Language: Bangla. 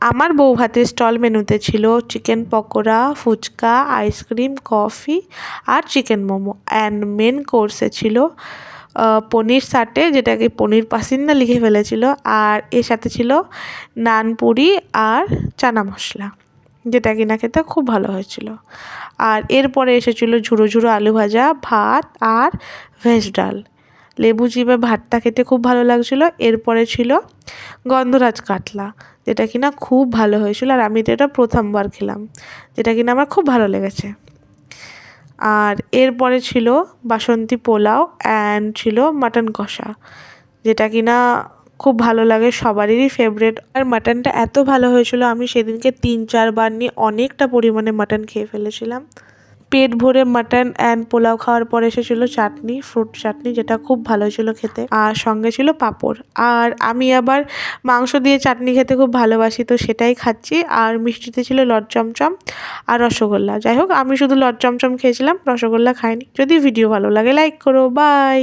আমার বউ ভাতের স্টল মেনুতে ছিল chicken pakora, phuchka, ice cream, coffee আর চিকেন মোমো। অ্যান্ড মেন কোর্সে ছিল পনির সাটে, যেটাকে পনির পাসিন্দা লিখে ফেলেছিল। আর এর সাথে ছিল নান পুরি আর চানা মশলা, যেটা কিনা খেতে খুব ভালো হয়েছিল। আর এরপরে এসেছিলো ঝুড়ো ঝুড়ো আলু ভাজা, ভাত আর ভেজ ডাল। লেবু চিপে ভাতটা খেতে খুব ভালো লাগছিলো। এরপরে ছিল গন্ধরাজ কাতলা, যেটা কিনা খুব ভালো হয়েছিল। আর আমি তো এটা প্রথমবার খেলাম, যেটা কিনা আমার খুব ভালো লেগেছে। আর এরপরে ছিল বাসন্তী পোলাও অ্যান্ড ছিল মাটন কষা, যেটা কিনা খুব ভালো লাগে, সবারই ফেভারিট। আর মাটনটা এত ভালো হয়েছিল, আমি সেদিনকে 3-4 বার নিয়ে অনেকটা পরিমাণে মাটন খেয়ে ফেলেছিলাম। পেট ভরে মাটন অ্যান্ড পোলাও খাওয়ার পর এসেছিলো চাটনি, ফ্রুট চাটনি, যেটা খুব ভালো ছিল খেতে। আর সঙ্গে ছিল পাঁপড়। আর আমি আবার মাংস দিয়ে চাটনি খেতে খুব ভালোবাসি, তো সেটাই খাচ্ছি। আর মিষ্টিতে ছিল লট চমচম আর রসগোল্লা। যাই হোক, আমি শুধু লট চমচম খেয়েছিলাম, রসগোল্লা খাইনি। যদি ভিডিও ভালো লাগে লাইক করো, বাই।